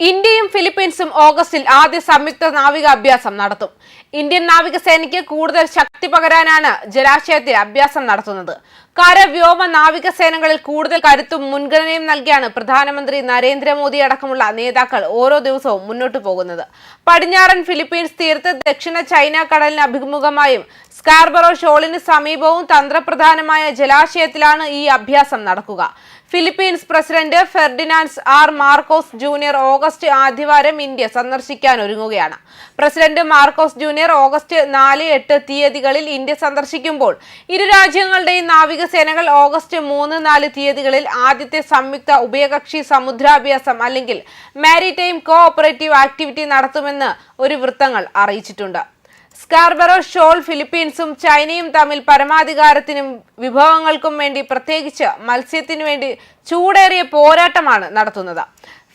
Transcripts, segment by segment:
ഇന്ത്യയും ഫിലിപ്പീൻസും ഓഗസ്റ്റിൽ ആദ്യ സംയുക്ത നാവിക അഭ്യാസം നടത്തും. ഇന്ത്യൻ നാവികസേനയ്ക്ക് കൂടുതൽ ശക്തി പകരാനാണ് ജലാശയത്തിൽ അഭ്യാസം നടത്തുന്നത്. കര, വ്യോമ, നാവികസേനകളിൽ കൂടുതൽ കരുത്തും മുൻഗണനയും നൽകിയാണ് പ്രധാനമന്ത്രി നരേന്ദ്രമോദി അടക്കമുള്ള നേതാക്കൾ ഓരോ ദിവസവും മുന്നോട്ടു പോകുന്നത്. പടിഞ്ഞാറൻ ഫിലിപ്പീൻസ് തീരത്ത് ദക്ഷിണ ചൈന കടലിന് അഭിമുഖമായും സ്കാർബറോ ഷോളിന് സമീപവും തന്ത്രപ്രധാനമായ ജലാശയത്തിലാണ് ഈ അഭ്യാസം നടക്കുക. Philippines President Ferdinand R Marcos Junior August ആദ്യവാരം ഇന്ത്യ സന്ദർശിക്കാൻ ഒരുങ്ങുകയാണ്. പ്രസിഡന്റ് മാർക്കോസ് ജൂനിയർ ഓഗസ്റ്റ് 4-8 തീയതികളിൽ ഇന്ത്യ സന്ദർശിക്കുമ്പോൾ ഇരു രാജ്യങ്ങളുടെയും നാവികസേനകൾ ഓഗസ്റ്റ് 3-4 തീയതികളിൽ ആദ്യത്തെ സംയുക്ത ഉഭയകക്ഷി സമുദ്രാഭ്യാസം അല്ലെങ്കിൽ മാരിടൈം കോഓപ്പറേറ്റീവ് ആക്ടിവിറ്റി നടത്തുമെന്ന് ഒരു വൃത്തങ്ങൾ അറിയിച്ചിട്ടുണ്ട്. സ്കാർബറോ ഷോൾ ഫിലിപ്പീൻസും ചൈനയും തമ്മിൽ പരമാധികാരത്തിനും വിഭവങ്ങൾക്കും വേണ്ടി, പ്രത്യേകിച്ച് മത്സ്യത്തിനു വേണ്ടി ചൂടേറിയ പോരാട്ടമാണ് നടത്തുന്നത്.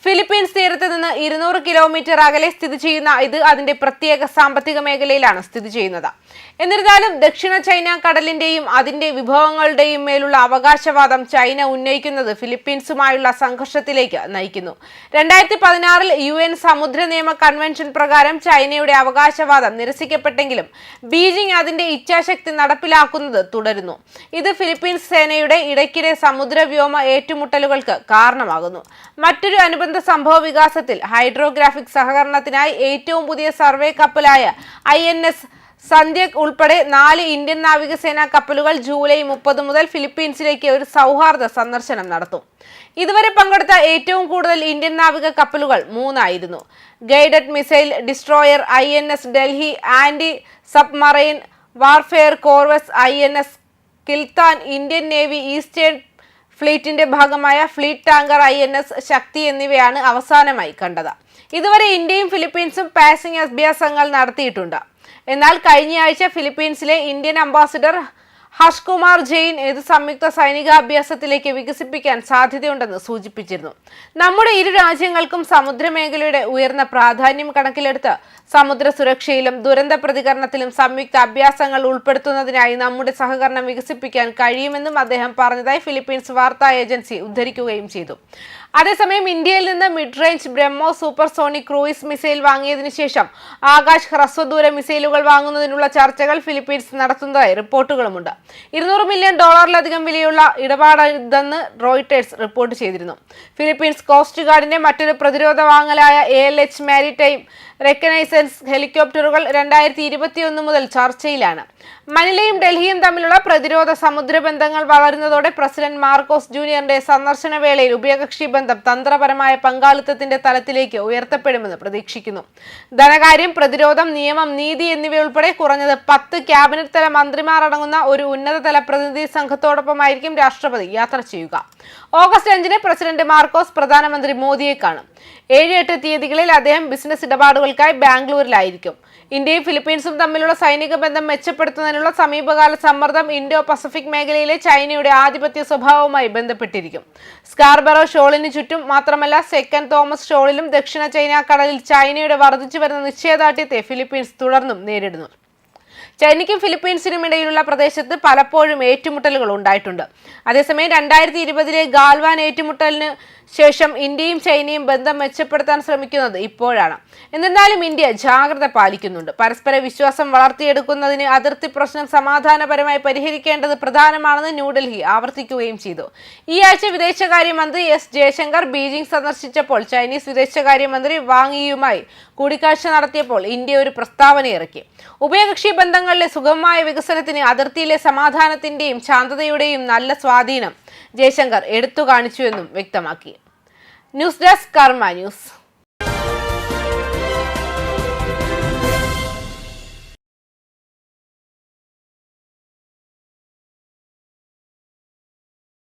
ഫിലിപ്പീൻസ് തീരത്ത് നിന്ന് 200 കിലോമീറ്റർ അകലെ സ്ഥിതി ചെയ്യുന്ന ഇത് അതിന്റെ പ്രത്യേക സാമ്പത്തിക മേഖലയിലാണ് സ്ഥിതി ചെയ്യുന്നത്. എന്നിരുന്നാലും ദക്ഷിണ ചൈന കടലിന്റെയും അതിന്റെ വിഭവങ്ങളുടെയും മേലുള്ള അവകാശവാദം ചൈന ഉന്നയിക്കുന്നത് ഫിലിപ്പീൻസുമായുള്ള സംഘർഷത്തിലേക്ക് നയിക്കുന്നു. 2016 UN സമുദ്ര നിയമ കൺവെൻഷൻ പ്രകാരം ചൈനയുടെ അവകാശവാദം നിരസിക്കപ്പെട്ടെങ്കിലും ബീജിംഗ് അതിന്റെ ഇച്ഛാശക്തി നടപ്പിലാക്കുന്നത് തുടരുന്നു. ഇത് ഫിലിപ്പീൻസ് സേനയുടെ ഇടയ്ക്കിടെ സമുദ്ര വ്യോമ ഏറ്റുമുട്ടലുകൾക്ക് കാരണമാകുന്നു. മറ്റൊരു അനുബന്ധ സംഭവ വികാസത്തിൽ ഹൈഡ്രോഗ്രാഫിക് സഹകരണത്തിനായി ഏറ്റവും പുതിയ സർവേ കപ്പലായ INS സന്ധ്യക് ഉൾപ്പെടെ 4 ഇന്ത്യൻ നാവികസേനാ കപ്പലുകൾ ജൂലൈ 30 മുതൽ ഫിലിപ്പീൻസിലേക്ക് ഒരു സൗഹാർദ്ദ സന്ദർശനം നടത്തും. ഇതുവരെ പങ്കെടുത്ത ഏറ്റവും കൂടുതൽ ഇന്ത്യൻ നാവിക കപ്പലുകൾ 3 ആയിരുന്നു. Guided missile destroyer INS Delhi, anti submarine warfare corvettes INS Kiltan, Indian navy eastern ഫ്ലീറ്റിന്റെ ഭാഗമായ ഫ്ലീറ്റ് ടാങ്കർ INS ശക്തി എന്നിവയാണ് അവസാനമായി കണ്ടത്. ഇതുവരെ ഇന്ത്യയും ഫിലിപ്പീൻസും പാസിംഗ് അഭ്യാസങ്ങൾ നടത്തിയിട്ടുണ്ട്. എന്നാൽ കഴിഞ്ഞയാഴ്ച ഫിലിപ്പീൻസിലെ ഇന്ത്യൻ അംബാസിഡർ ഹർഷ്കുമാർ ജെയിൻ ഇത് സംയുക്ത സൈനികാഭ്യാസത്തിലേക്ക് വികസിപ്പിക്കാൻ സാധ്യതയുണ്ടെന്ന് സൂചിപ്പിച്ചിരുന്നു. നമ്മുടെ ഇരു രാജ്യങ്ങൾക്കും സമുദ്രമേഖലയുടെ ഉയർന്ന പ്രാധാന്യം കണക്കിലെടുത്ത് സമുദ്ര സുരക്ഷയിലും ദുരന്ത പ്രതികരണത്തിലും സംയുക്ത അഭ്യാസങ്ങൾ ഉൾപ്പെടുത്തുന്നതിനായി നമ്മുടെ സഹകരണം വികസിപ്പിക്കാൻ കഴിയുമെന്നും അദ്ദേഹം പറഞ്ഞതായി ഫിലിപ്പീൻസ് വാർത്താ ഏജൻസി ഉദ്ധരിക്കുകയും ചെയ്തു. അതേസമയം ഇന്ത്യയിൽ നിന്ന് mid range BrahMos supersonic cruise missile വാങ്ങിയതിനു ശേഷം ആകാശ് ഹ്രസ്വദൂര മിസൈലുകൾ വാങ്ങുന്നതിനുള്ള ചർച്ചകൾ ഫിലിപ്പീൻസ് നടത്തുന്നതായി റിപ്പോർട്ടുകളുമുണ്ട്. $200 മില്യൺ വിലയുള്ള ഇടപാടിതെന്ന് റോയിട്ടേഴ്സ് റിപ്പോർട്ട് ചെയ്തിരുന്നു. ഫിലിപ്പീൻസ് കോസ്റ്റ് ഗാർഡിന്റെ മറ്റൊരു പ്രതിരോധ വാങ്ങലായ ALH മാരിടൈം റെക്കനൈസൻസ് ഹെലികോപ്റ്ററുകൾ 2021 മുതൽ ചർച്ചയിലാണ്. മനിലയും ഡൽഹിയും തമ്മിലുള്ള പ്രതിരോധ സമുദ്ര ബന്ധങ്ങൾ വളരുന്നതോടെ പ്രസിഡന്റ് മാർക്കോസ് ജൂനിയറിന്റെ സന്ദർശന വേളയിൽ ഉഭയകക്ഷി ബന്ധം തന്ത്രപരമായ പങ്കാളിത്തത്തിന്റെ തലത്തിലേക്ക് ഉയർത്തപ്പെടുമെന്ന് പ്രതീക്ഷിക്കുന്നു. ധനകാര്യം, പ്രതിരോധം, നിയമം, നീതി എന്നിവയുൾപ്പെടെ കുറഞ്ഞത് 10 ക്യാബിനറ്റ് തല മന്ത്രിമാർ അടങ്ങുന്ന ഒരു ഉന്നതതല പ്രതിനിധി സംഘത്തോടൊപ്പമായിരിക്കും രാഷ്ട്രപതി യാത്ര ചെയ്യുക. ഓഗസ്റ്റ് 5 പ്രസിഡന്റ് മാർക്കോസ് പ്രധാനമന്ത്രി മോദിയെ കാണും. 7-8 തീയതികളിൽ അദ്ദേഹം ബിസിനസ് ഇടപാടുകൾക്കായി ബാംഗ്ലൂരിലായിരിക്കും. ഇന്ത്യയും ഫിലിപ്പീൻസും തമ്മിലുള്ള സൈനിക ബന്ധം മെച്ചപ്പെടുത്തുന്നതിനുള്ള സമീപകാല സമ്മർദ്ദം ഇൻഡോ പസഫിക് മേഖലയിലെ ചൈനയുടെ ആധിപത്യ സ്വഭാവവുമായി ബന്ധപ്പെട്ടിരിക്കും. സ്കാർബറോ ഷോളിന് ചുറ്റും മാത്രമല്ല സെക്കൻഡ് തോമസ് ഷോളിലും ദക്ഷിണ ചൈന കടലിൽ ചൈനയുടെ വർദ്ധിച്ചു വരുന്ന നിശ്ചയദാർഢ്യത്തെ ഫിലിപ്പീൻസ് തുടർന്നും നേരിടുന്നു. ചൈനയ്ക്കും ഫിലിപ്പീൻസിനും ഇടയിലുള്ള പ്രദേശത്ത് പലപ്പോഴും ഏറ്റുമുട്ടലുകൾ ഉണ്ടായിട്ടുണ്ട്. അതേസമയം 2020 ഗാൽവാൻ ഏറ്റുമുട്ടലിന് ശേഷം ഇന്ത്യയും ചൈനയും ബന്ധം മെച്ചപ്പെടുത്താൻ ശ്രമിക്കുന്നത് ഇപ്പോഴാണ്. എന്നിരുന്നാലും ഇന്ത്യ ജാഗ്രത പാലിക്കുന്നുണ്ട്. പരസ്പര വിശ്വാസം വളർത്തിയെടുക്കുന്നതിന് അതിർത്തി പ്രശ്നം സമാധാനപരമായി പരിഹരിക്കേണ്ടത് പ്രധാനമാണെന്ന് ന്യൂഡൽഹി ആവർത്തിക്കുകയും ചെയ്തു. ഈ ആഴ്ച വിദേശകാര്യമന്ത്രി S ജയശങ്കർ ബീജിംഗ് സന്ദർശിച്ചപ്പോൾ ചൈനീസ് വിദേശകാര്യമന്ത്രി വാങ് യിയുമായി കൂടിക്കാഴ്ച നടത്തിയപ്പോൾ ഇന്ത്യ ഒരു പ്രസ്താവന ഇറക്കി. ഉഭയകക്ഷി ബന്ധങ്ങളിലെ സുഗമമായ വികസനത്തിന് അതിർത്തിയിലെ സമാധാനത്തിന്റെയും ശാന്തതയുടെയും നല്ല സ്വാധീനം ജയശങ്കർ എടുത്തു കാണിച്ചുവെന്നും വ്യക്തമാക്കി. ന്യൂസ് ഡെസ്ക് കർമ്മ ന്യൂസ്.